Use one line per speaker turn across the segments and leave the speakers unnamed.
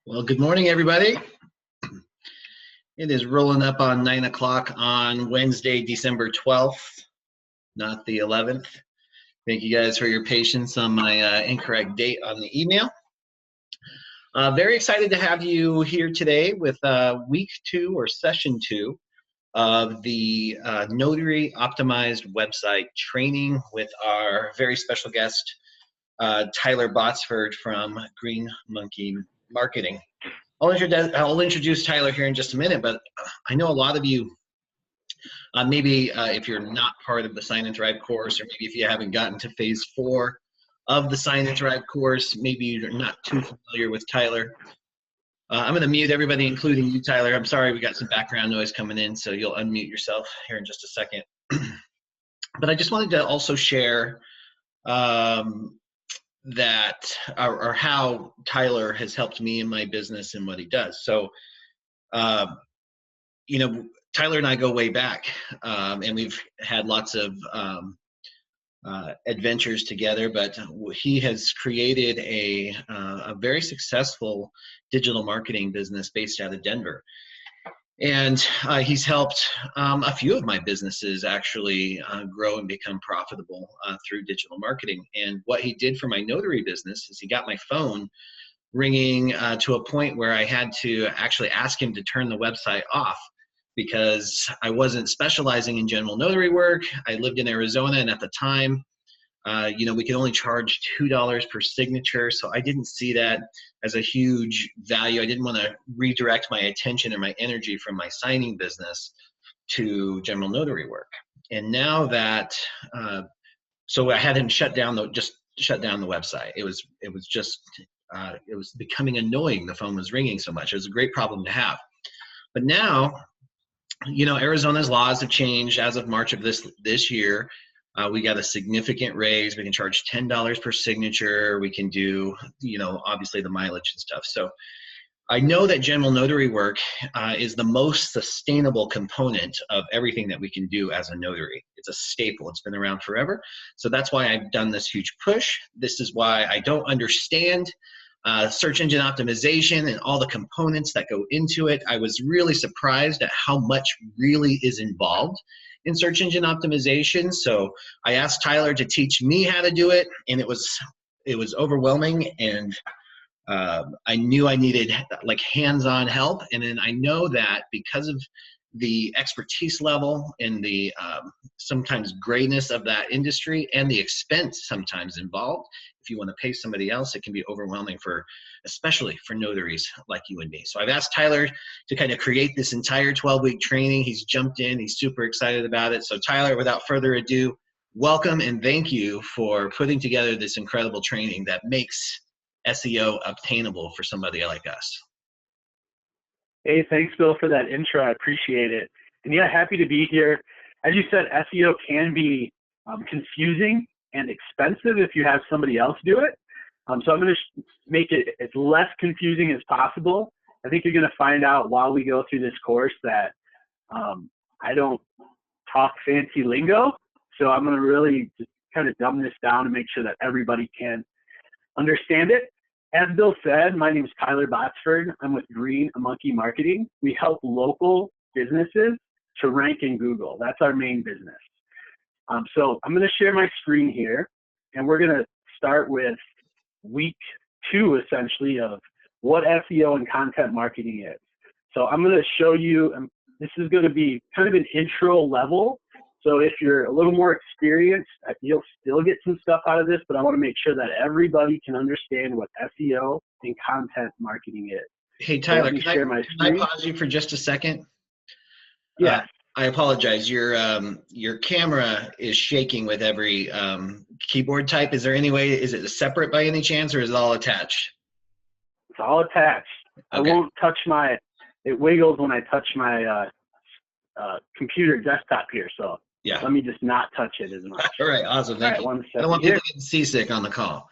Well, good morning, everybody. It is rolling up on 9 o'clock on Wednesday, December 12th, not the 11th. Thank you guys for your patience on my incorrect date on the email. Very excited to have you here today with week 2 or session 2 of the Notary Optimized website training with our very special guest, Tyler Botsford from Green Monkey Marketing. I'll introduce Tyler here in just a minute, but I know a lot of you, maybe if you're not part of the Sign and Thrive course, or maybe if you haven't gotten to phase 4 of the Sign and Thrive course, maybe you're not too familiar with Tyler. I'm going to mute everybody, including you, Tyler. I'm sorry, we got some background noise coming in, so you'll unmute yourself here in just a second. But I just wanted to also share that or how Tyler has helped me in my business and what he does. So, you know, Tyler and I go way back, and we've had lots of adventures together, but he has created a very successful digital marketing business based out of Denver. And he's helped a few of my businesses actually grow and become profitable through digital marketing. And what he did for my notary business is he got my phone ringing to a point where I had to actually ask him to turn the website off because I wasn't specializing in general notary work. I lived in Arizona, and at the time, you know, we could only charge $2 per signature, so I didn't see that as a huge value. I didn't want to redirect my attention and my energy from my signing business to general notary work. And now that, so I had him shut down the website. It was becoming annoying. The phone was ringing so much. It was a great problem to have. But now, you know, Arizona's laws have changed as of March of this year. We got a significant raise. We can charge $10 per signature. We can do, you know, obviously the mileage and stuff. So I know that general notary work is the most sustainable component of everything that we can do as a notary. It's a staple. It's been around forever. So that's why I've done this huge push. This is why I don't understand search engine optimization and all the components that go into it. I was really surprised at how much really is involved in search engine optimization. So I asked Tyler to teach me how to do it, and it was overwhelming, and I knew I needed like hands-on help. And then I know that because of the expertise level and the sometimes grayness of that industry and the expense sometimes involved, if you want to pay somebody else, it can be overwhelming especially for notaries like you and me. So I've asked Tyler to kind of create this entire 12-week training. He's jumped in. He's super excited about it. So Tyler, without further ado, welcome and thank you for putting together this incredible training that makes SEO obtainable for somebody like us.
Hey, thanks, Bill, for that intro. I appreciate it. And yeah, happy to be here. As you said, SEO can be confusing and expensive if you have somebody else do it. So I'm going to make it as less confusing as possible. I think you're going to find out while we go through this course that I don't talk fancy lingo. So I'm going to really just kind of dumb this down and make sure that everybody can understand it. As Bill said, my name is Tyler Botsford. I'm with Green Monkey Marketing. We help local businesses to rank in Google. That's our main business. So I'm going to share my screen here, and we're going to start with week 2, essentially, of what SEO and content marketing is. So I'm going to show you, and this is going to be kind of an intro level. So if you're a little more experienced, you'll still get some stuff out of this, but I want to make sure that everybody can understand what SEO and content marketing is.
Hey, Tyler,
so
can I pause you for just a second?
Yeah.
I apologize. Your camera is shaking with every keyboard type. Is there any way, is it separate by any chance, or is it all attached?
It's all attached. Okay. I won't touch it wiggles when I touch my computer desktop here, so yeah. Let me just not touch it as much.
All right, awesome. Thank you. I don't want people getting seasick on the call.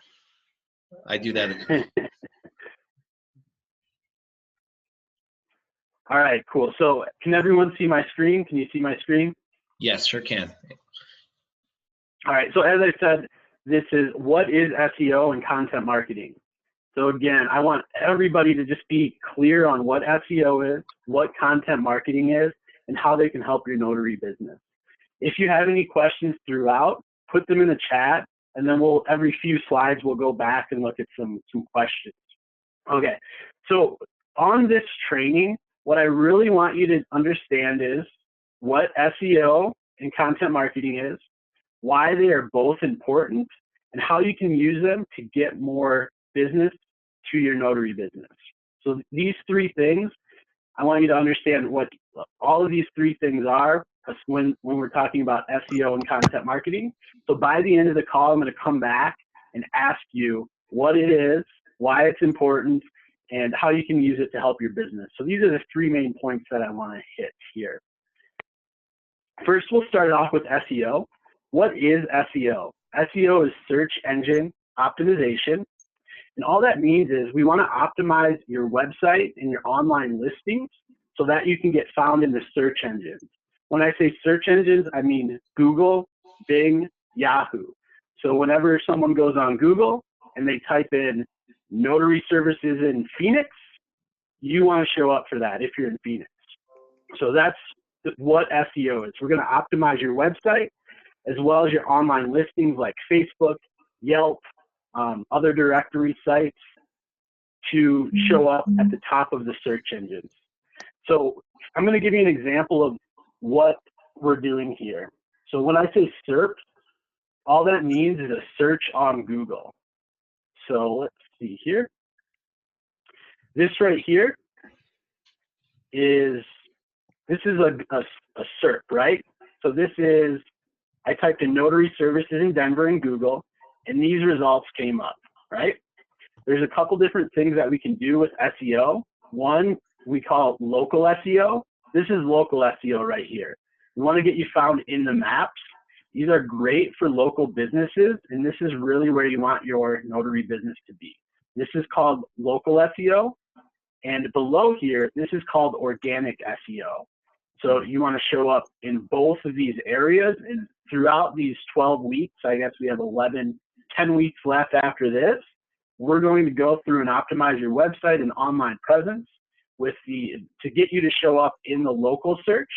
I do that.
All right, cool. So can everyone see my screen? Can you see my screen?
Yes, sure can.
All right, so as I said, this is what is SEO and content marketing. So again, I want everybody to just be clear on what SEO is, what content marketing is, and how they can help your notary business. If you have any questions throughout, put them in the chat, and then every few slides, we'll go back and look at some questions. Okay, so on this training, what I really want you to understand is what SEO and content marketing is, why they are both important, and how you can use them to get more business to your notary business. So these three things, I want you to understand what all of these three things are when we're talking about SEO and content marketing. So by the end of the call, I'm going to come back and ask you what it is, why it's important, and how you can use it to help your business. So these are the three main points that I want to hit here. First, we'll start off with SEO. What is SEO? SEO is search engine optimization. And all that means is we want to optimize your website and your online listings so that you can get found in the search engines. When I say search engines, I mean Google, Bing, Yahoo. So whenever someone goes on Google and they type in notary services in Phoenix, you want to show up for that if you're in Phoenix. So that's what SEO is. We're going to optimize your website as well as your online listings like Facebook, Yelp, other directory sites to show up at the top of the search engines. So I'm going to give you an example of what we're doing here. So when I say SERP, all that means is a search on Google. So let's see here. This right here is a SERP, right? So this is, I typed in notary services in Denver in Google, and these results came up, right? There's a couple different things that we can do with SEO. One, we call local SEO. This is local SEO right here. We want to get you found in the maps. These are great for local businesses, and this is really where you want your notary business to be. This is called local SEO, and below here, this is called organic SEO. So you want to show up in both of these areas, and throughout these 12 weeks, I guess we have 10 weeks left after this, we're going to go through and optimize your website and online presence to get you to show up in the local search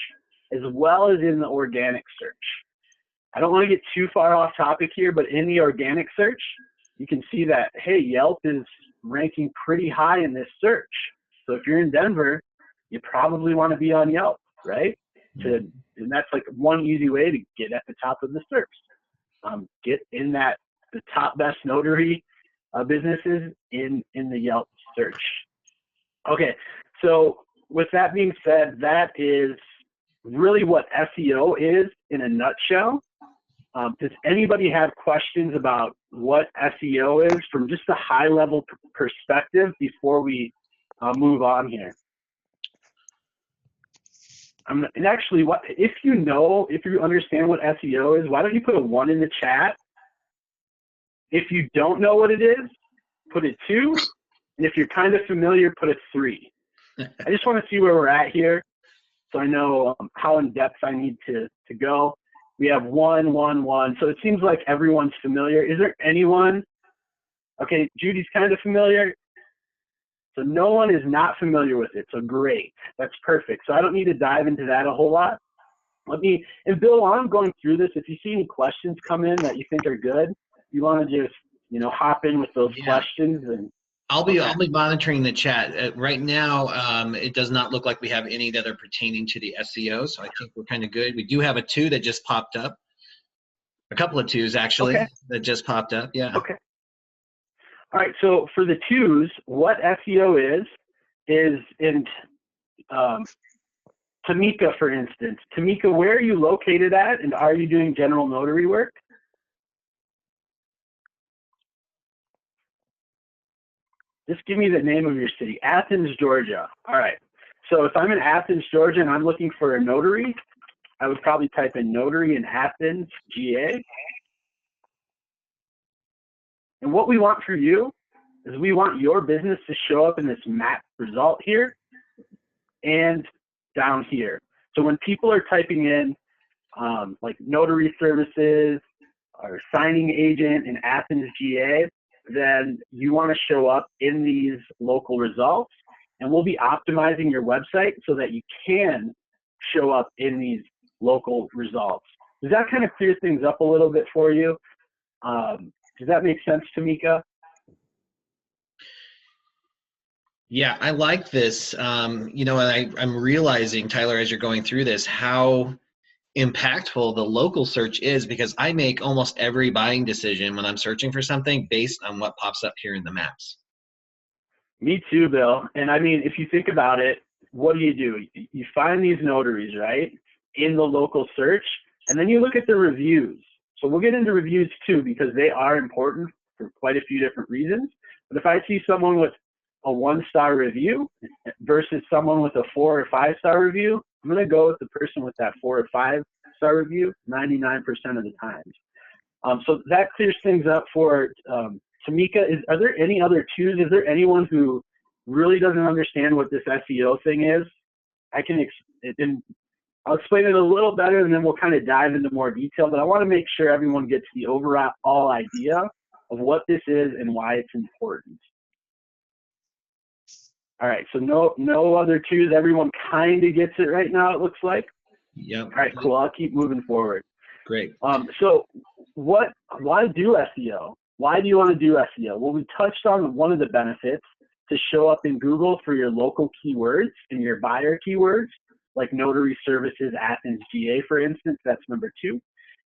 as well as in the organic search. I don't want to get too far off topic here, but in the organic search, you can see that, hey, Yelp is ranking pretty high in this search. So if you're in Denver, you probably want to be on Yelp, right? And that's like one easy way to get at the top of the search. Get in the top best notary businesses in the Yelp search. Okay, so with that being said, that is really what SEO is in a nutshell. Does anybody have questions about what SEO is from just a high level perspective before we move on here? And actually, if you understand what SEO is, why don't you put a 1 in the chat? If you don't know what it is, put a 2. And if you're kind of familiar, put a 3. I just want to see where we're at here so I know how in depth I need to go. We have 1, 1, 1. So it seems like everyone's familiar. Is there anyone? Okay, Judy's kind of familiar. So no one is not familiar with it. So great. That's perfect. So I don't need to dive into that a whole lot. And Bill, while I'm going through this, if you see any questions come in that you think are good, you want to just, hop in with those questions. And
I'll be monitoring the chat. Right now, it does not look like we have any that are pertaining to the SEO, so I think we're kind of good. We do have a 2 that just popped up. A couple of 2s, actually, that just popped up, yeah.
Okay. All right, so for the 2s, what SEO is in Tamika, for instance. Tamika, where are you located at, and are you doing general notary work? Just give me the name of your city. Athens, Georgia. All right. So if I'm in Athens, Georgia, and I'm looking for a notary, I would probably type in notary in Athens, GA. And what we want for you is we want your business to show up in this map result here and down here. So when people are typing in like notary services or signing agent in Athens, GA, then you want to show up in these local results, and we'll be optimizing your website so that you can show up in these local results. Does that kind of clear things up a little bit for you? Does that make sense, Tamika?
Yeah, I like this. You know, and I'm realizing, Tyler, as you're going through this, how impactful the local search is, because I make almost every buying decision when I'm searching for something based on what pops up here in the maps.
Me too, Bill. And I mean, if you think about it, what do? You find these notaries, right, in the local search, and then you look at the reviews. So we'll get into reviews too, because they are important for quite a few different reasons. But if I see someone with a 1-star review versus someone with a 4 or 5-star review, I'm going to go with the person with that 4 or 5-star review 99% of the time. So that clears things up for Tamika. Are there any other twos? Is there anyone who really doesn't understand what this SEO thing is? I'll explain it a little better, and then we'll kind of dive into more detail. But I want to make sure everyone gets the overall idea of what this is and why it's important. All right, so no other twos. Everyone kind of gets it right now, it looks like.
Yep.
All right, cool. I'll keep moving forward.
Great.
So why do SEO? Why do you want to do SEO? Well, we touched on one of the benefits to show up in Google for your local keywords and your buyer keywords, like notary services, Athens, GA, for instance. That's number 2.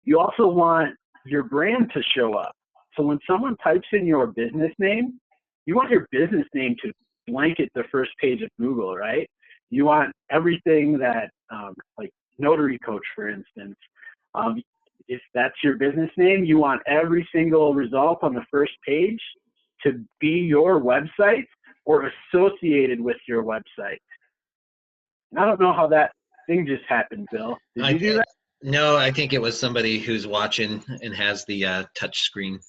You also want your brand to show up. So when someone types in your business name, you want your business name to blanket the first page of Google, right? You want everything that, like Notary Coach, for instance, if that's your business name, you want every single result on the first page to be your website or associated with your website. I don't know how that thing just happened, Bill. Did you do that?
No, I think it was somebody who's watching and has the touch screen.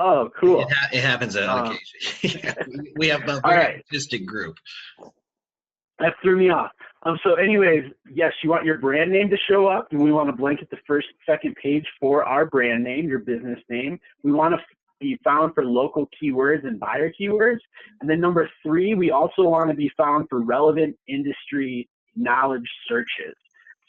Oh, cool.
It happens on occasion. We have a very artistic group.
That threw me off. So anyways, yes, you want your brand name to show up, and we want to blanket the first, second page for our brand name, your business name. We want to be found for local keywords and buyer keywords. And then number 3, we also want to be found for relevant industry knowledge searches.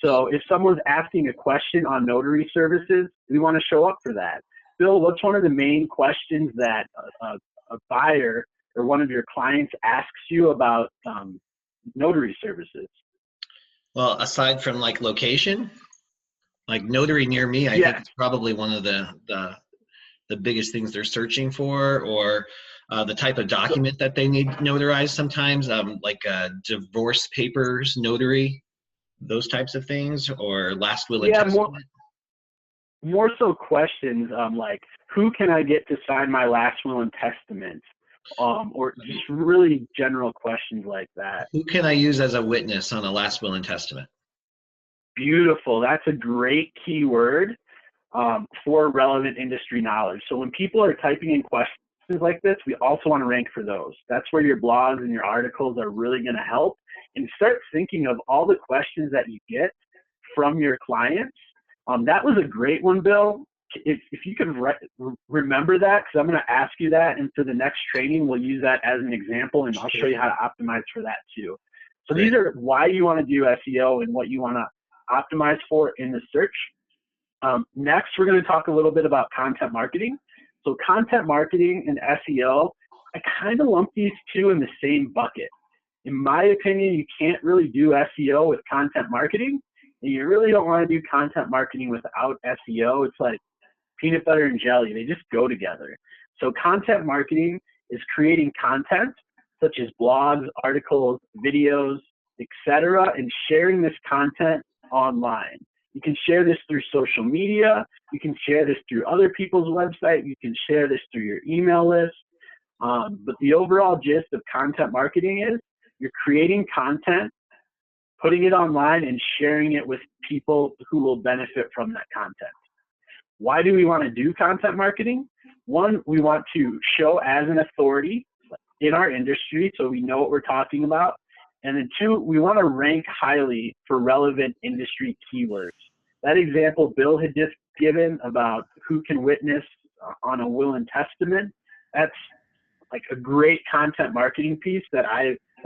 So if someone's asking a question on notary services, we want to show up for that. Bill, what's one of the main questions that a buyer or one of your clients asks you about notary services?
Well, aside from like location, like notary near me, I think it's probably one of the biggest things they're searching for, or the type of document that they need notarized sometimes, like divorce papers, notary, those types of things, or last will and testament.
More so questions like, who can I get to sign my last will and testament? Or just really general questions like that.
Who can I use as a witness on a last will and testament?
Beautiful. That's a great keyword for relevant industry knowledge. So when people are typing in questions like this, we also want to rank for those. That's where your blogs and your articles are really going to help. And start thinking of all the questions that you get from your clients. That was a great one, Bill. If you can remember that, because I'm going to ask you that, and for the next training, we'll use that as an example, and I'll show you how to optimize for that too. So these are why you want to do SEO and what you want to optimize for in the search. Next, we're going to talk a little bit about content marketing. So content marketing and SEO, I kind of lump these two in the same bucket. In my opinion, you can't really do SEO with content marketing, and you really don't want to do content marketing without SEO. It's like peanut butter and jelly. They just go together. So content marketing is creating content such as blogs, articles, videos, etc., and sharing this content online. You can share this through social media. You can share this through other people's website. You can share this through your email list. But the overall gist of content marketing is you're creating content, putting it online, and sharing it with people who will benefit from that content. Why do we want to do content marketing? One, we want to show as an authority in our industry so we know what we're talking about. And then 2, we want to rank highly for relevant industry keywords. That example Bill had just given about who can witness on a will and testament. That's like a great content marketing piece that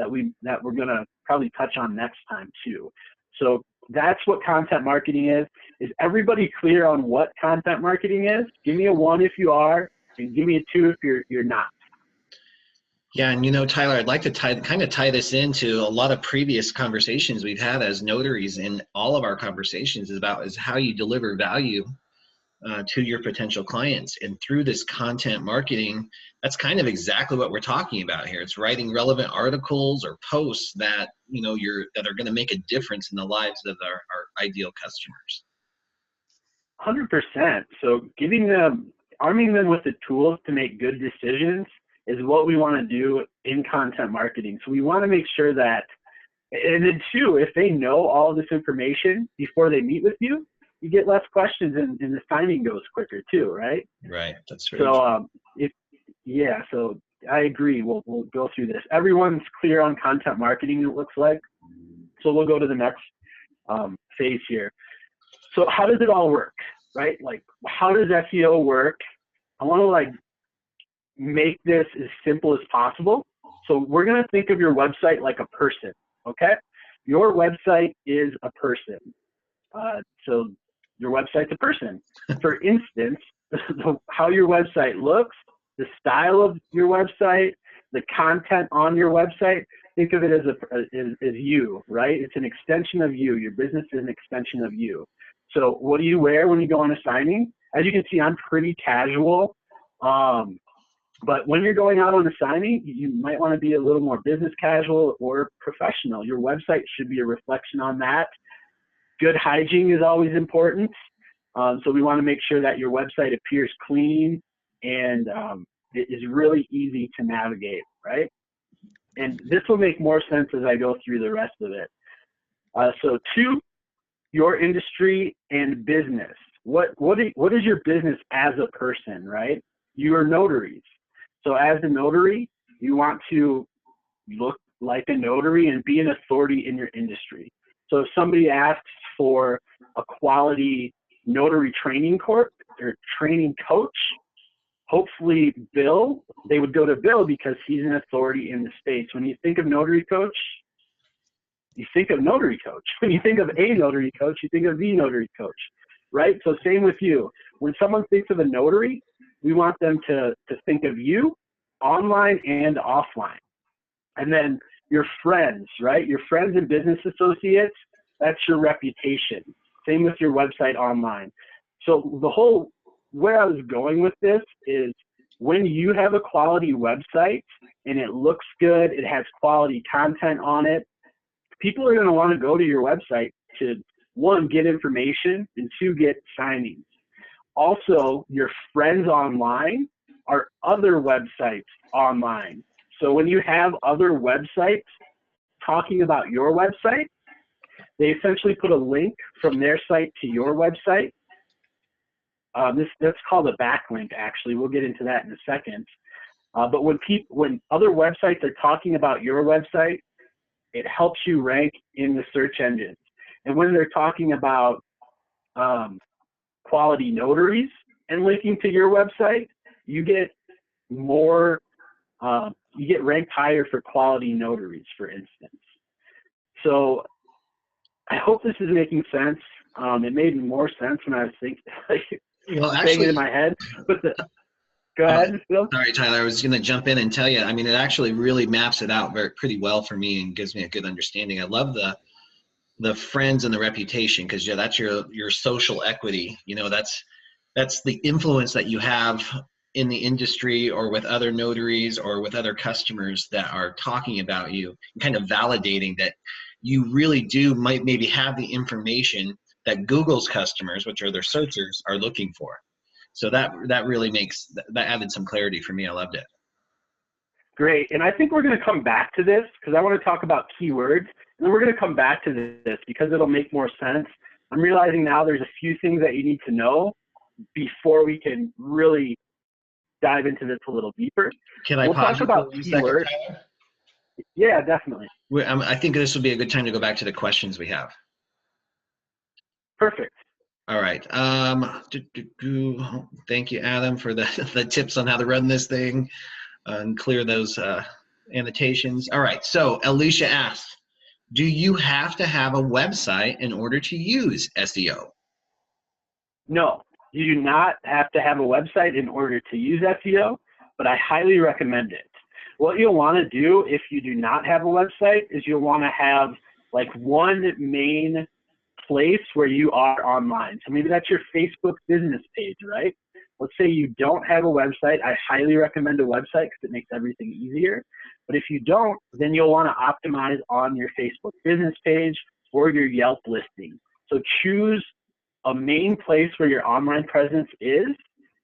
we're gonna probably touch on next time too. So that's what content marketing is. Is everybody clear on what content marketing is? Give me a 1 if you are, and give me a 2 if you're not.
Yeah, and Tyler, I'd like to kind of tie this into a lot of previous conversations we've had as notaries. In all of our conversations is how you deliver value to your potential clients. And through this content marketing, that's kind of exactly what we're talking about here. It's writing relevant articles or posts that that are going to make a difference in the lives of our ideal customers.
100%. So arming them with the tools to make good decisions is what we want to do in content marketing. So we want to make sure that, and then 2, if they know all of this information before they meet with you, you get less questions and the signing goes quicker too, right?
Right. That's right.
So so I agree. We'll go through this. Everyone's clear on content marketing, it looks like. So we'll go to the next phase here. So how does it all work, right? Like, how does SEO work? I want to make this as simple as possible. So we're going to think of your website like a person, okay? Your website is a person. So your website's a person. For instance, how your website looks, the style of your website, the content on your website, think of it as you, right? It's an extension of you. Your business is an extension of you. So what do you wear when you go on a signing? As you can see, I'm pretty casual. But when you're going out on a signing, you might want to be a little more business casual or professional. Your website should be a reflection on that. Good hygiene is always important. So we want to make sure that your website appears clean and it is really easy to navigate, right? And this will make more sense as I go through the rest of it. So 2, your industry and business. What is your business as a person, right? You are notaries. So as a notary, you want to look like a notary and be an authority in your industry. So if somebody asks for a quality notary training course or training coach, hopefully Bill, they would go to Bill because he's an authority in the space. When you think of Notary Coach, you think of Notary Coach. When you think of a Notary Coach, you think of the Notary Coach, right? So same with you. When someone thinks of a notary, we want them to think of you online and offline. And then your friends, right? Your friends and business associates, that's your reputation. Same with your website online. So where I was going with this is when you have a quality website and it looks good, it has quality content on it, people are going to want to go to your website to, 1, get information, and 2, get signings. Also, your friends online are other websites online. So when you have other websites talking about your website, they essentially put a link from their site to your website. That's called a backlink, actually. We'll get into that in a second. But when other websites are talking about your website, it helps you rank in the search engines. And when they're talking about quality notaries and linking to your website, you get more, you get ranked higher for quality notaries, for instance. So I hope this is making sense. It made more sense when I was thinking, saying it in my head. But go ahead, Phil.
Sorry, Tyler. I was going to jump in and tell you. I mean, it actually really maps it out pretty well for me and gives me a good understanding. I love the friends and the reputation because that's your social equity. That's the influence that you have in the industry or with other notaries or with other customers that are talking about you, kind of validating that you really do maybe have the information that Google's customers, which are their searchers, are looking for. So that really that added some clarity for me. I loved it.
Great. And I think we're going to come back to this because I want to talk about keywords. And then we're going to come back to this because it'll make more sense. I'm realizing now there's a few things that you need to know before we can really dive into this a little deeper.
Can I pause you for 1 second, Tyler?
Yeah, definitely.
I think this would be a good time to go back to the questions we have.
Perfect.
All right. Thank you, Adam, for the, the tips on how to run this thing and clear those annotations. All right. So Alicia asks, do you have to have a website in order to use SEO?
No, you do not have to have a website in order to use SEO, but I highly recommend it. What you'll want to do if you do not have a website is you'll want to have like one main place where you are online. So maybe that's your Facebook business page, right? Let's say you don't have a website. I highly recommend a website because it makes everything easier. But if you don't, then you'll want to optimize on your Facebook business page or your Yelp listing. So choose a main place where your online presence is,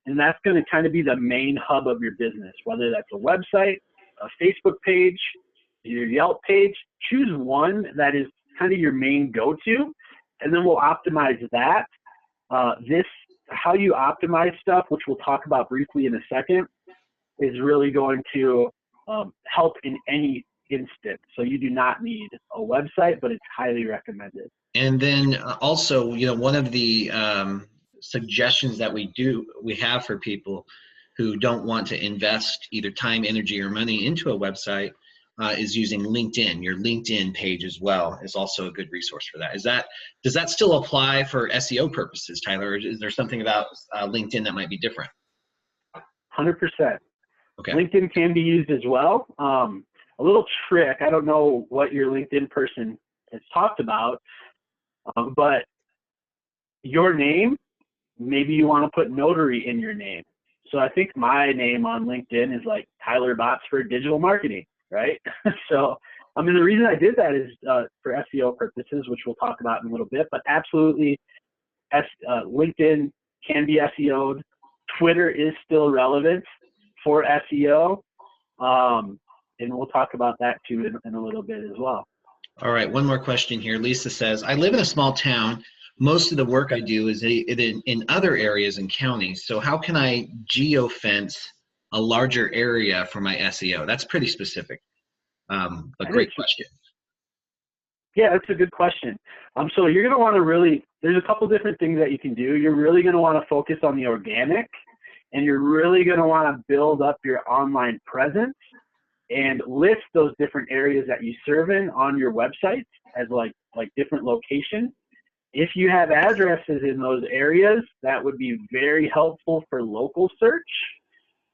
and that's going to kind of be the main hub of your business, whether that's a website, a Facebook page, your Yelp page. Choose one that is kind of your main go-to, and then we'll optimize that. How you optimize stuff, which we'll talk about briefly in a second, is really going to help in any instant. So you do not need a website, but it's highly recommended.
And then also, you know, one of the suggestions that we have for people who don't want to invest either time, energy, or money into a website is using LinkedIn. Your LinkedIn page as well is also a good resource for that. Does that still apply for SEO purposes, Tyler, or is there something about LinkedIn that might be different?
100%.
Okay.
LinkedIn can be used as well. A little trick, I don't know what your LinkedIn person has talked about, but your name, maybe you want to put notary in your name. So I think my name on LinkedIn is like Tyler Bots for digital marketing, right? So, I mean, the reason I did that is for SEO purposes, which we'll talk about in a little bit, but absolutely LinkedIn can be SEO'd. Twitter is still relevant for SEO. And we'll talk about that too in a little bit as well.
All right, one more question here. Lisa says, I live in a small town. Most of the work I do is in other areas and counties. So how can I geofence a larger area for my SEO? That's pretty specific, but great question.
Yeah, that's a good question. So you're going to want to there's a couple different things that you can do. You're really going to want to focus on the organic, and you're really going to want to build up your online presence and list those different areas that you serve in on your website as like different locations. If you have addresses in those areas, that would be very helpful for local search.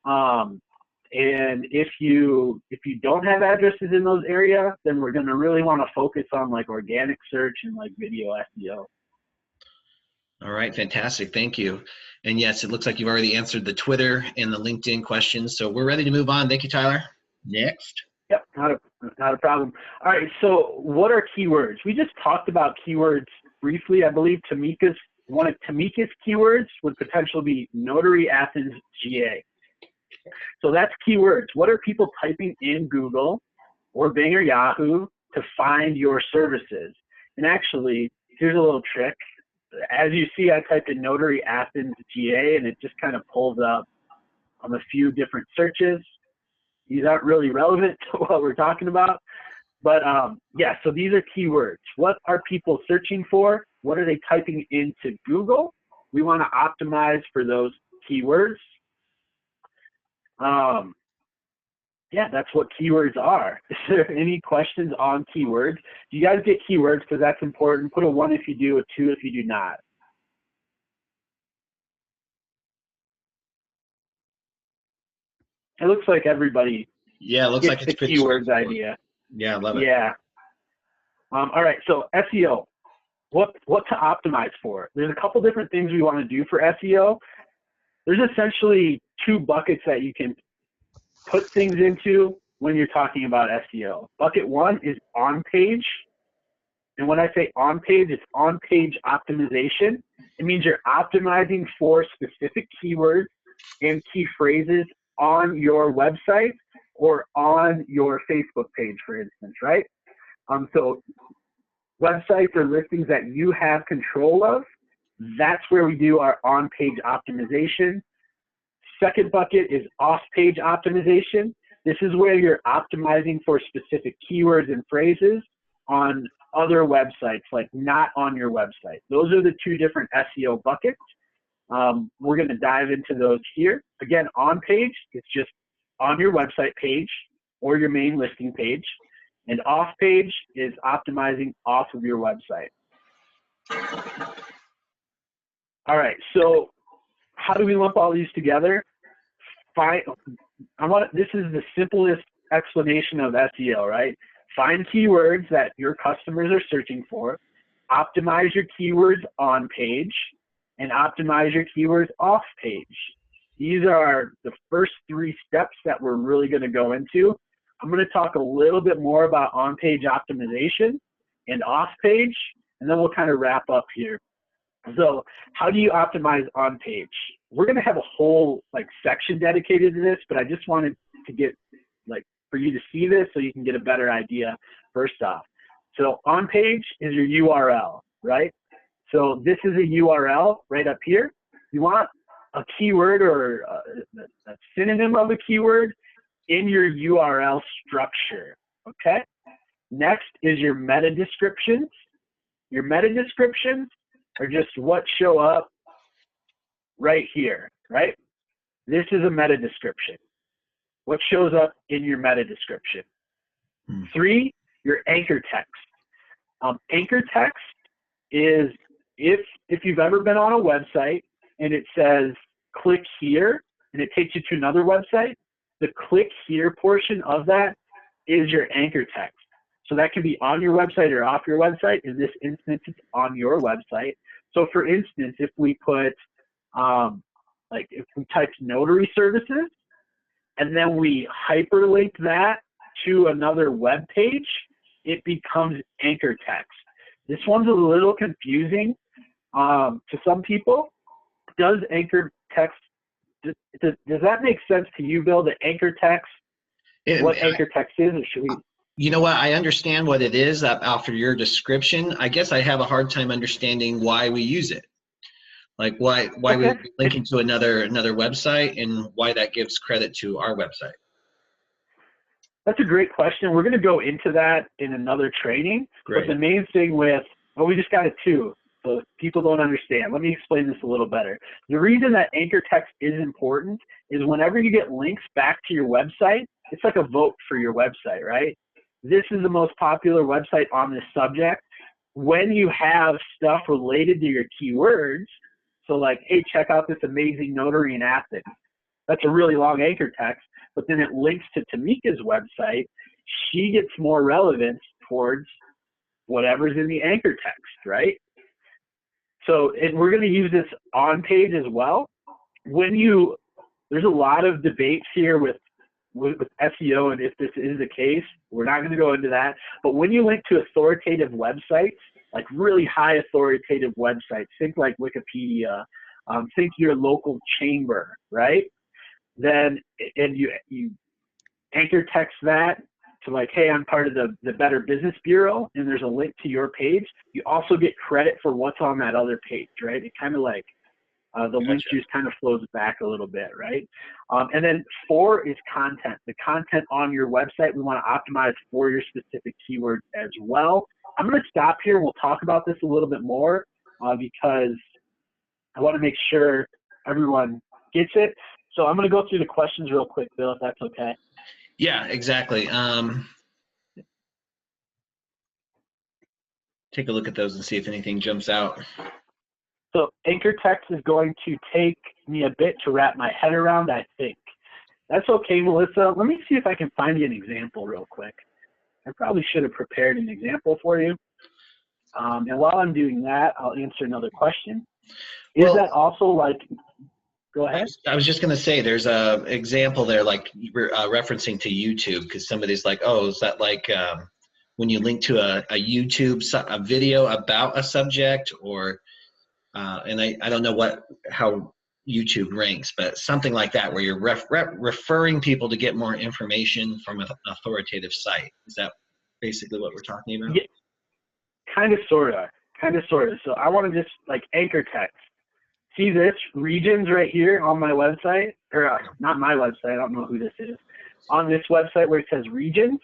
And if you don't have addresses in those areas, then we're going to really want to focus on like organic search and like video SEO.
All right, fantastic. Thank you. And yes, it looks like you've already answered the Twitter and the LinkedIn questions. So we're ready to move on. Thank you, Tyler. Next.
Yep, not a problem. All right, so what are keywords? We just talked about keywords briefly. I believe one of Tamika's keywords would potentially be Notary Athens GA. So that's keywords. What are people typing in Google or Bing or Yahoo to find your services? And actually, here's a little trick. As you see, I typed in Notary Athens GA, and it just kind of pulls up a few different searches. These aren't really relevant to what we're talking about. But yeah, so these are keywords. What are people searching for? What are they typing into Google? We want to optimize for those keywords. Yeah, that's what keywords are. Is there any questions on keywords? Do you guys get keywords? Because that's important. Put a 1 if you do, a 2 if you do not. It looks like everybody
it looks like it's
the keywords idea.
Yeah, I love it.
Yeah. All right, so SEO. What to optimize for? There's a couple different things we want to do for SEO. There's essentially 2 buckets that you can put things into when you're talking about SEO. Bucket 1 is on-page. And when I say on-page, it's on-page optimization. It means you're optimizing for specific keywords and key phrases on your website or on your Facebook page, for instance, right? So websites or listings that you have control of, that's where we do our on-page optimization. Second bucket is off-page optimization. This is where you're optimizing for specific keywords and phrases on other websites, like not on your website. Those are the two different SEO buckets. We're going to dive into those here. Again, on page, it's just on your website page or your main listing page. And off page is optimizing off of your website. All right, so how do we lump all these together? This is the simplest explanation of SEO, right? Find keywords that your customers are searching for, optimize your keywords on page, and optimize your keywords off page. These are the first three steps that we're really going to go into. I'm going to talk a little bit more about on-page optimization and off-page, and then we'll kind of wrap up here. So how do you optimize on-page? We're going to have a whole section dedicated to this, but I just wanted to get for you to see this so you can get a better idea first off. So on-page is your URL, right? So this is a URL right up here. You want a keyword or a synonym of a keyword in your URL structure, okay? Next is your meta descriptions. Your meta descriptions are just what show up right here, right? This is a meta description. What shows up in your meta description? 3, your anchor text. Anchor text is if you've ever been on a website and it says click here and it takes you to another website, the click here portion of that is your anchor text. So that can be on your website or off your website. In this instance, it's on your website. So for instance, if we put, if we type notary services and then we hyperlink that to another web page, it becomes anchor text. This one's a little confusing to some people. Does anchor text, does that make sense to you, Bill, the anchor text, what anchor text is? Or should we?
You know what? I understand what it is after your description. I guess I have a hard time understanding why we use it. Like why
Okay.
we're linking to another website and why that gives credit to our website.
That's a great question. We're going to go into that in another training.
Great.
But the main thing we just got it too, so people don't understand. Let me explain this a little better. The reason that anchor text is important is whenever you get links back to your website, it's like a vote for your website, right? This is the most popular website on this subject. When you have stuff related to your keywords, so like, hey, check out this amazing notary in Athens. That's a really long anchor text, but then it links to Tamika's website. She gets more relevance towards whatever's in the anchor text, right? So, and we're going to use this on page as well. There's a lot of debates here with SEO, and if this is the case, we're not going to go into that. But when you link to authoritative websites, like really high authoritative websites, think like Wikipedia, think your local chamber, right? Then, and you anchor text that to like, hey, I'm part of the Better Business Bureau, and there's a link to your page. You also get credit for what's on that other page, right? It kind of like, the link juice kind of flows back a little bit, right? And then 4 is content. The content on your website, we want to optimize for your specific keywords as well. I'm going to stop here. We'll talk about this a little bit more because I want to make sure everyone gets it. So I'm going to go through the questions real quick, Bill, if that's okay.
Yeah, exactly. Take a look at those and see if anything jumps out.
So anchor text is going to take me a bit to wrap my head around, I think. That's okay, Melissa. Let me see if I can find you an example real quick. I probably should have prepared an example for you. And while I'm doing that, I'll answer another question. Is that also like, go ahead.
I was just going to say, there's a example there, like referencing to YouTube, because somebody's like, oh, is that like when you link to a YouTube a video about a subject, or and I don't know how YouTube ranks, but something like that, where you're referring people to get more information from an authoritative site. Is that basically what we're talking about?
Yeah, kind of, sort of. So I want to just like anchor text. See this regions right here on my website, or not my website, I don't know who this is. On this website where it says regions,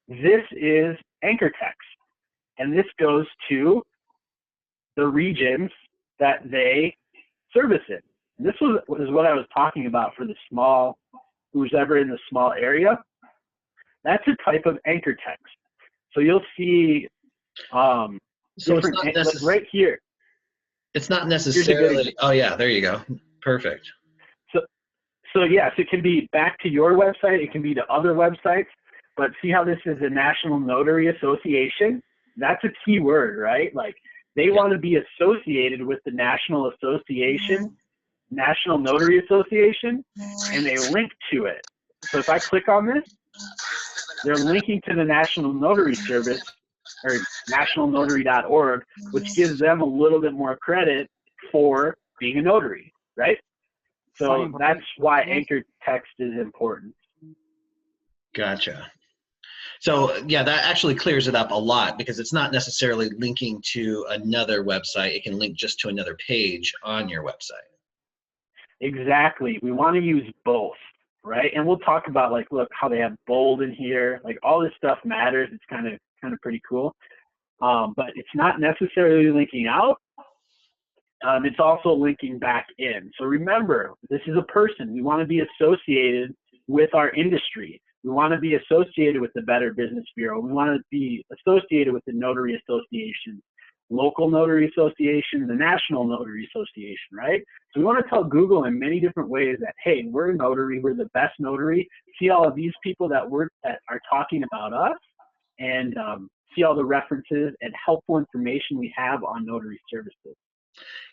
this is anchor text. And this goes to the regions that they service in. And this was what I was talking about for the small, who's ever in the small area. That's a type of anchor text. So you'll see
So
different, like right here.
It's not necessarily, oh yeah, there you go. Perfect.
So yes, it can be back to your website, it can be to other websites, but see how this is a National Notary Association? That's a key word, right? Like they want to be associated with the National Association, National Notary Association, and they link to it. So if I click on this, they're linking to the National Notary Service, or nationalnotary.org, which gives them a little bit more credit for being a notary, right? So that's why anchor text is important.
Gotcha. So yeah, that actually clears it up a lot, because it's not necessarily linking to another website. It can link just to another page on your website.
Exactly. We want to use both, right? And we'll talk about, like, look how they have bold in here. Like all this stuff matters. It's kind of pretty cool. But it's not necessarily linking out. It's also linking back in. So remember, this is a person. We want to be associated with our industry. We want to be associated with the Better Business Bureau. We want to be associated with the Notary Association, local Notary Association, the National Notary Association, right? So we want to tell Google in many different ways that, hey, we're a notary, we're the best notary. See all of these people that are talking about us, and see all the references and helpful information we have on notary services.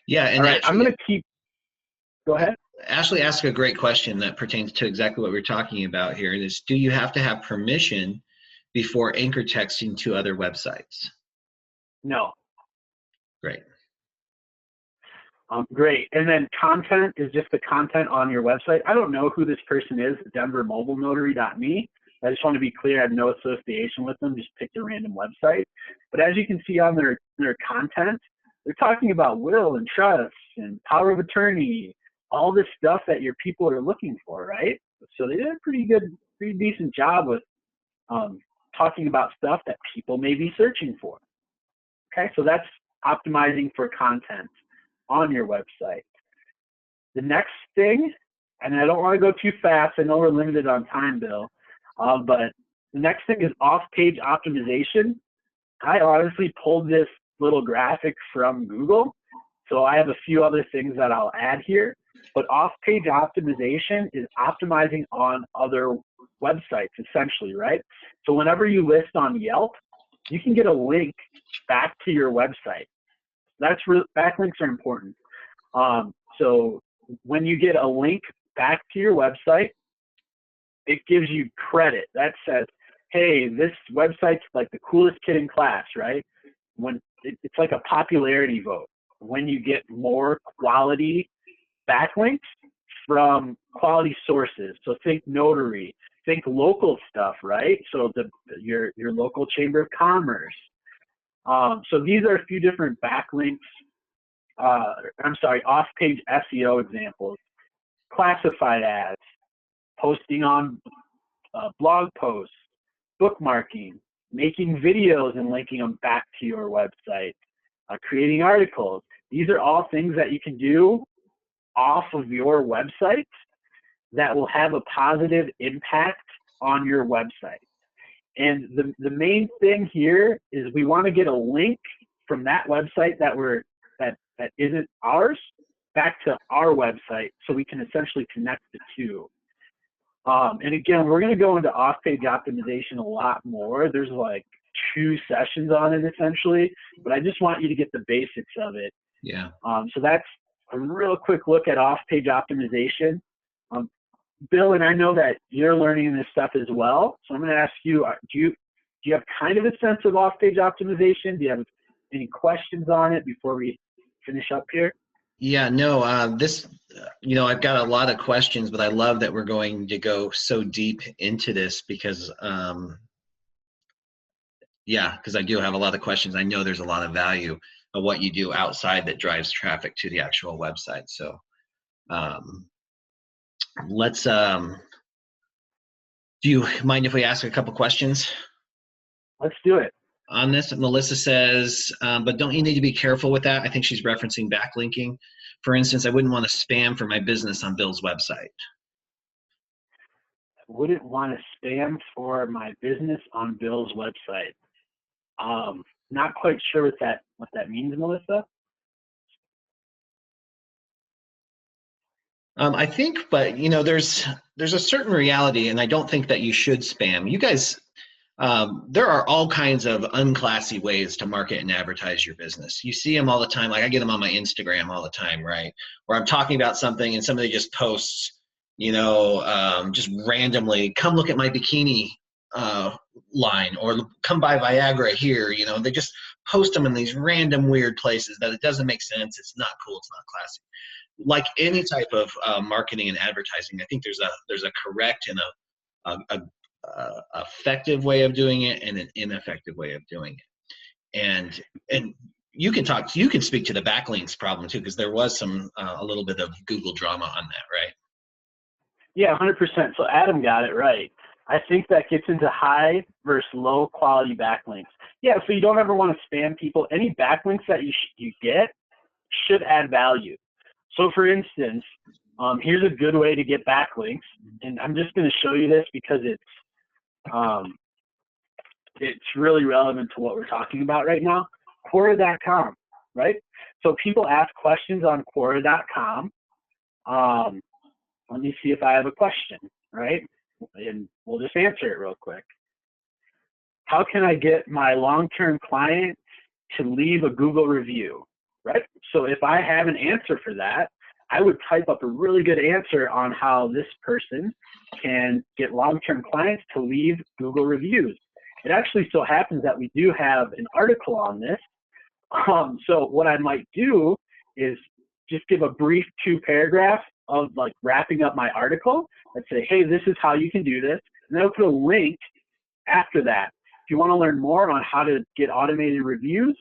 Yeah, and
all right, I'm going to keep. Go ahead.
Ashley asked a great question that pertains to exactly what we're talking about here. Is, do you have to have permission before anchor texting to other websites?
No.
Great.
Great. And then content is just the content on your website. I don't know who this person is, denvermobilenotary.me. I just want to be clear, I have no association with them, just picked a random website. But as you can see on their content, they're talking about will and trust and power of attorney, all this stuff that your people are looking for, right? So they did a pretty decent job with talking about stuff that people may be searching for. Okay, so that's optimizing for content on your website. The next thing, and I don't want to go too fast, I know we're limited on time, Bill, but the next thing is off-page optimization. I honestly pulled this little graphic from Google, so I have a few other things that I'll add here, but off-page optimization is optimizing on other websites, essentially, right? So whenever you list on Yelp, you can get a link back to your website. Backlinks are important. So when you get a link back to your website, it gives you credit. That says, hey, this website's like the coolest kid in class, right? When it's like a popularity vote. When you get more quality backlinks from quality sources. So think notary, think local stuff, right? So your local chamber of commerce. So these are a few different backlinks. Off-page SEO examples, classified ads, posting on blog posts, bookmarking, making videos and linking them back to your website, creating articles. These are all things that you can do off of your website that will have a positive impact on your website. And the main thing here is we want to get a link from that website that isn't ours back to our website, so we can essentially connect the two. And again, we're going to go into off-page optimization a lot more. There's like 2 sessions on it essentially, but I just want you to get the basics of it.
Yeah. So
that's a real quick look at off-page optimization. Bill, and I know that you're learning this stuff as well, so I'm going to ask you, do you have kind of a sense of off-page optimization? Do you have any questions on it before we finish up here?
Yeah, no, I've got a lot of questions, but I love that we're going to go so deep into this because, because I do have a lot of questions. I know there's a lot of value of what you do outside that drives traffic to the actual website. So let's, do you mind if we ask a couple questions?
Let's do it.
on this. Melissa says, but don't you need to be careful with that? I think she's referencing backlinking. For instance, I wouldn't want to spam for my business on Bill's website.
Wouldn't want to spam for my business on Bill's website. Not quite sure what that means, Melissa.
I think, but you know, there's a certain reality, and I don't think that you should spam. You guys, there are all kinds of unclassy ways to market and advertise your business. You see them all the time. Like I get them on my Instagram all the time, right? Where I'm talking about something and somebody just posts, you know, just randomly, come look at my bikini line, or come buy Viagra here. You know, they just post them in these random weird places that it doesn't make sense. It's not cool. It's not classy. Like any type of marketing and advertising, I think there's a correct and a effective way of doing it and an ineffective way of doing it. And you can speak to the backlinks problem too, because there was a little bit of Google drama on that, right?
Yeah, 100%. So Adam got it right. I think that gets into high versus low quality backlinks. Yeah, so you don't ever want to spam people. Any backlinks that you get should add value. So for instance, here's a good way to get backlinks, and I'm just going to show you this because it's really relevant to what we're talking about right now. Quora.com, right? So people ask questions on Quora.com. Let me see if I have a question, right? And we'll just answer it real quick. How can I get my long-term client to leave a Google review, right? So if I have an answer for that, I would type up a really good answer on how this person can get long-term clients to leave Google reviews. It actually so happens that we do have an article on this. So what I might do is just give a brief 2-paragraph of like wrapping up my article and say, hey, this is how you can do this. And then I'll put a link after that. If you want to learn more on how to get automated reviews,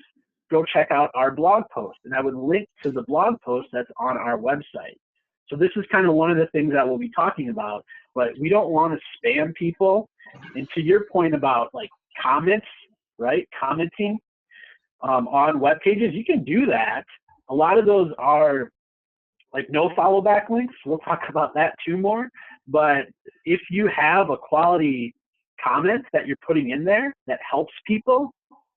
go check out our blog post. And I would link to the blog post that's on our website. So this is kind of one of the things that we'll be talking about, but we don't want to spam people. And to your point about like comments, right? Commenting on web pages, you can do that. A lot of those are like no follow back links. We'll talk about that too more. But if you have a quality comment that you're putting in there that helps people,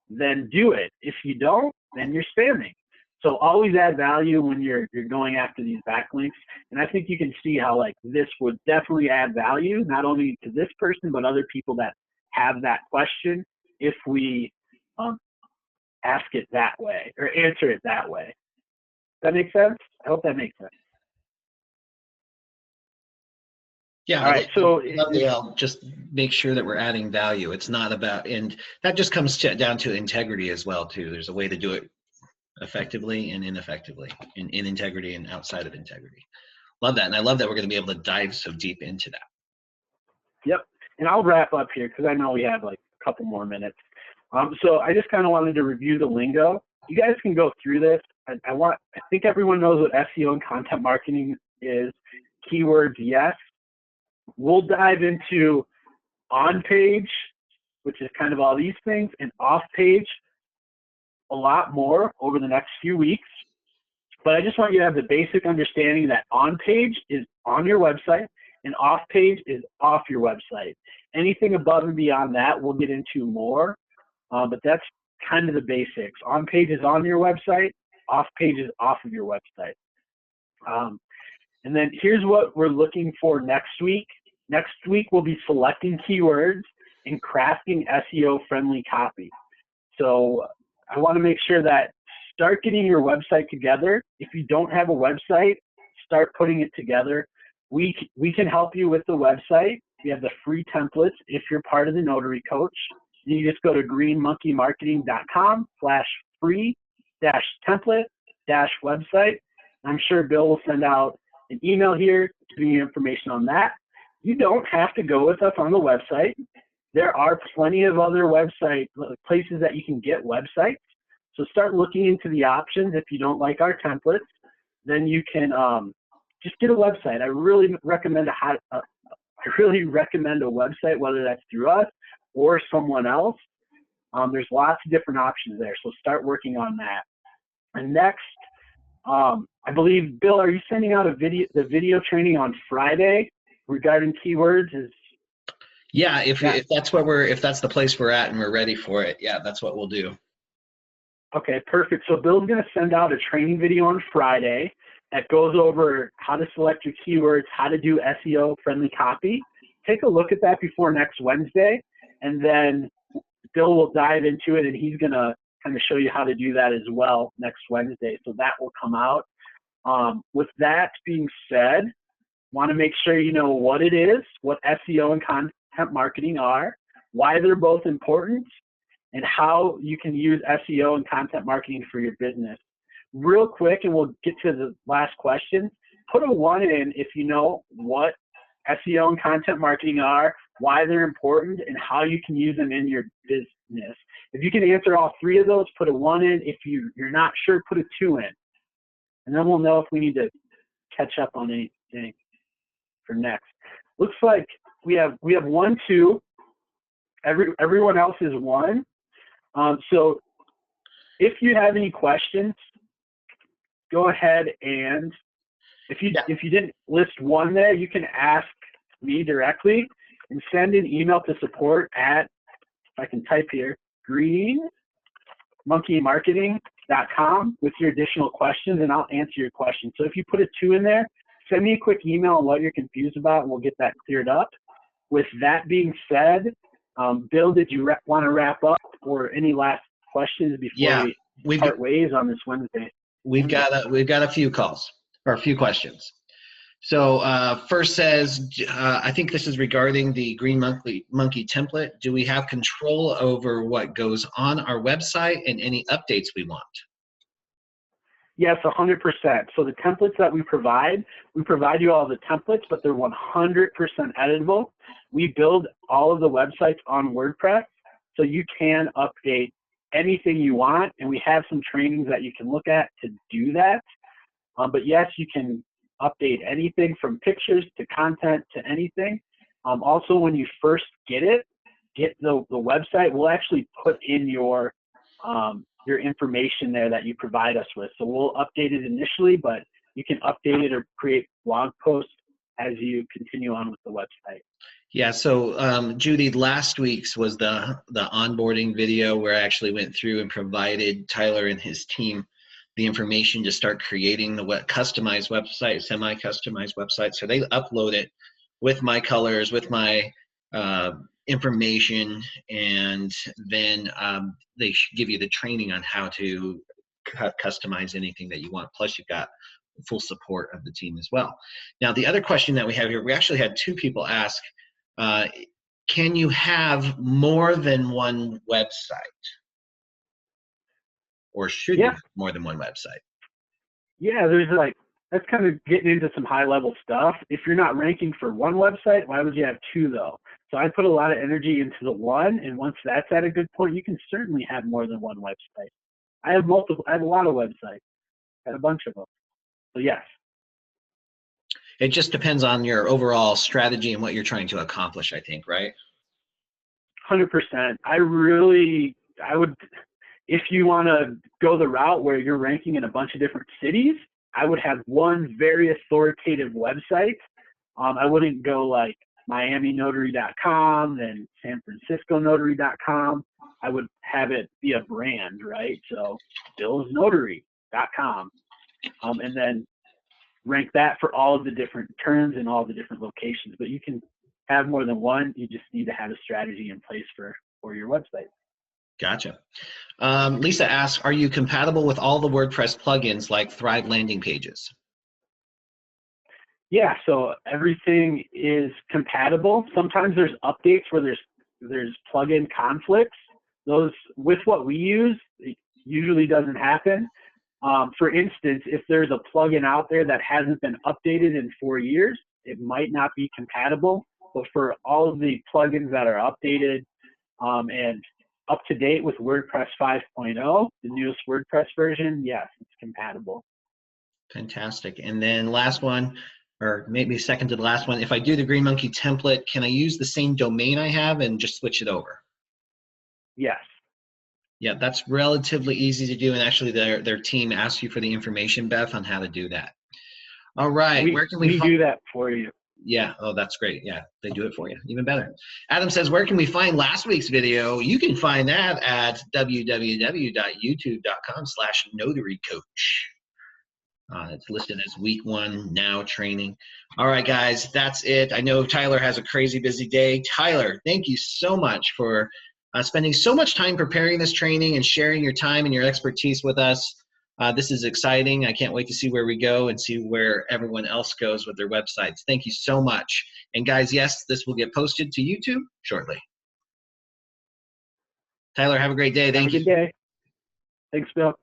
then do it. If you don't, then you're spamming. So always add value when you're going after these backlinks. And I think you can see how like this would definitely add value, not only to this person, but other people that have that question if we ask it that way or answer it that way. Does that make sense? I hope that makes sense.
Yeah.
All right. So
I'll just make sure that we're adding value. It's not about, and that just comes down to integrity as well too. There's a way to do it effectively and ineffectively, in integrity and outside of integrity. Love that. And I love that we're going to be able to dive so deep into that.
Yep. And I'll wrap up here because I know we have like a couple more minutes. So I just kind of wanted to review the lingo. You guys can go through this. I think everyone knows what SEO and content marketing is. Keywords, yes. We'll dive into on-page, which is kind of all these things, and off-page a lot more over the next few weeks. But I just want you to have the basic understanding that on-page is on your website and off-page is off your website. Anything above and beyond that we'll get into more, but that's kind of the basics. On-page is on your website, off-page is off of your website. And then here's what we're looking for next week. Next week, we'll be selecting keywords and crafting SEO-friendly copy. So I want to make sure that start getting your website together. If you don't have a website, start putting it together. We can help you with the website. We have the free templates if you're part of the Notary Coach. You just go to greenmonkeymarketing.com/free-template-website. I'm sure Bill will send out an email here giving you information on that. You don't have to go with us on the website. There are plenty of other website places that you can get websites. So start looking into the options. If you don't like our templates, then you can just get a website. I really recommend a website, whether that's through us or someone else. There's lots of different options there, so start working on that. And next, I believe, Bill, are you sending out the video training on Friday regarding keywords?
Yeah, if that's if that's the place we're at and we're ready for it, yeah, that's what we'll do.
Okay, perfect. So Bill's going to send out a training video on Friday that goes over how to select your keywords, how to do SEO friendly copy. Take a look at that before next Wednesday, and then Bill will dive into it, and he's going to kind of show you how to do that as well next Wednesday. So that will come out. With that being said, want to make sure you know what it is, what SEO and content marketing are, why they're both important, and how you can use SEO and content marketing for your business. Real quick, and we'll get to the last question, put a 1 in if you know what SEO and content marketing are, why they're important, and how you can use them in your business. If you can answer all 3 of those, put a 1 in. If you're not sure, put a 2 in. And then we'll know if we need to catch up on anything for next. Looks like we have 1, 2. Everyone else is 1. So if you have any questions, go ahead, and if you didn't list 1 there, you can ask me directly and send an email to support at, if I can type here, greenmonkeymarketing.com with your additional questions, and I'll answer your questions. So if you put a 2 in there, send me a quick email on what you're confused about, and we'll get that cleared up. With that being said, Bill, did you want to wrap up, or any last questions before we part ways on this Wednesday?
We've got a few calls, or a few questions. So first says, I think this is regarding the Green Monkey template. Do we have control over what goes on our website and any updates we want?
Yes, 100%. So the templates that we provide you all the templates, but they're 100% editable. We build all of the websites on WordPress, so you can update anything you want, and we have some trainings that you can look at to do that. But yes, you can update anything from pictures to content to anything. Also, when you first get the website, we'll actually put in your information there that you provide us with. So we'll update it initially, but you can update it or create blog posts as you continue on with the website.
Yeah, so Judy, last week's was the onboarding video where I actually went through and provided Tyler and his team the information to start creating the customized website, semi-customized website. So they upload it with my colors, with my information, and then they give you the training on how to customize anything that you want. Plus, you've got full support of the team as well. Now, the other question that we have here, we actually had 2 people ask, can you have more than one website? Or should you have more than one website?
Yeah, that's kind of getting into some high level stuff. If you're not ranking for one website, why would you have 2 though? So I put a lot of energy into the 1, and once that's at a good point, you can certainly have more than one website. I have a lot of websites. I have a bunch of them. So yes.
It just depends on your overall strategy and what you're trying to accomplish, I think, right?
100%. I would, if you want to go the route where you're ranking in a bunch of different cities, I would have one very authoritative website. I wouldn't go like MiamiNotary.com and San Francisco Notary.com. I would have it be a brand, right? So BillsNotary.com, and then rank that for all of the different terms and all the different locations. But you can have more than one. You just need to have a strategy in place for your website.
Gotcha. Lisa asks, are you compatible with all the WordPress plugins like Thrive landing pages?
Yeah, so everything is compatible. Sometimes there's updates where there's plugin conflicts. Those, with what we use, it usually doesn't happen. For instance, if there's a plugin out there that hasn't been updated in 4 years, it might not be compatible. But for all of the plugins that are updated and up to date with WordPress 5.0, the newest WordPress version, yes, it's compatible.
Fantastic. And then last one, or maybe second to the last one, if I do the Green Monkey template, can I use the same domain I have and just switch it over?
Yes.
Yeah, that's relatively easy to do. And actually their team asks you for the information, Beth, on how to do that. All right. Where can we
We do that for you.
Yeah. Oh, that's great. Yeah, they do it for you. Even better. Adam says, where can we find last week's video? You can find that at www.youtube.com/notarycoach. It's listed as week 1 now training. All right, guys, that's it. I know Tyler has a crazy busy day. Tyler, thank you so much for spending so much time preparing this training and sharing your time and your expertise with us. This is exciting. I can't wait to see where we go and see where everyone else goes with their websites. Thank you so much. And guys, yes, this will get posted to YouTube shortly. Tyler, have a great day. Thank you.
Have a good day. Thanks, Bill.